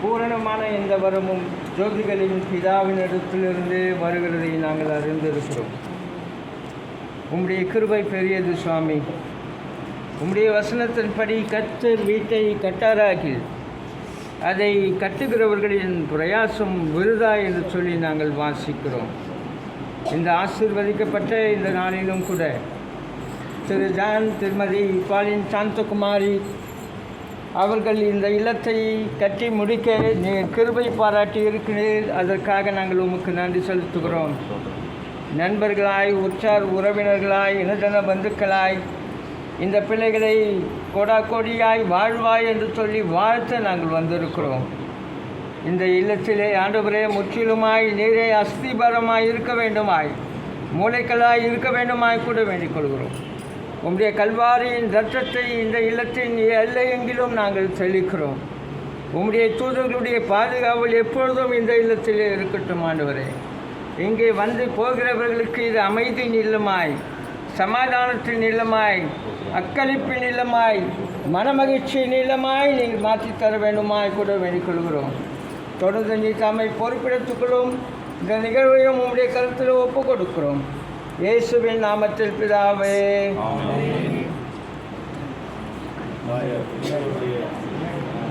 பூரணமான இந்த வரமும் ஜோதிகளின் பிதாவினிடத்திலிருந்து வருகிறதை நாங்கள் அறிந்திருக்கிறோம். உம்முடைய கிருபை பெரியது சுவாமி. உம்முடைய வசனத்தின்படி கர்த்தர் வீட்டை கட்டாராகி அதை கட்டுகிறவர்களின் பிரயாசம் விருதா என்று சொல்லி நாங்கள் வாசிக்கிறோம். இந்த ஆசீர்வதிக்கப்பட்ட இந்த நாளிலும் கூட திரு ஜான், திருமதி பாலின் சாந்தகுமாரி அவர்கள் இந்த இல்லத்தை கட்டி முடிக்க நீர் கிருபை பாராட்டி இருக்கிறீர். அதற்காக நாங்கள் உமக்கு நன்றி செலுத்துகிறோம். நண்பர்களாய், உற்றார் உறவினர்களாய், இனஜன பந்துக்களாய் இந்த பிள்ளைகளை கோடாக்கோடியாய் வாழ்வாய் என்று சொல்லி வாழ்த்த நாங்கள் வந்திருக்கிறோம். இந்த இல்லத்திலே ஆண்டவரே முற்றிலுமாய் நீரே அஸ்திபாரமாய் இருக்க வேண்டுமாய், மூளைக்களாய் இருக்க வேண்டுமாய் கூட வேண்டிக் கொள்கிறோம். உம்முடைய கல்வாரியின் இரத்தத்தை இந்த இல்லத்தின் எல்லையெங்கிலும் நாங்கள் தெளிக்கிறோம். உம்முடைய தூதர்களுடைய பாதுகாவல் எப்பொழுதும் இந்த இல்லத்திலே இருக்கட்டும் ஆண்டவரே. இங்கே வந்து போகிறவர்களுக்கு இது அமைதியின் இல்லமாய், சமாதானத்தின் இல்லமாய், அக்களிப்பின் இல்லமாய், மனமகிழ்ச்சியின் இல்லமாய் நீங்கள் மாற்றித்தர வேண்டுமாய் கூட வேண்டிக் கொள்கிறோம். தொடர்ந்து நீ தாமை பொறுப்பெடுத்துக்கொள்ளும். இந்த நிகழ்வையும் உம்முடைய கருத்தில் ஒப்புக் கொடுக்கிறோம். இயேசுவின் நாமத்தில் பிதாவே.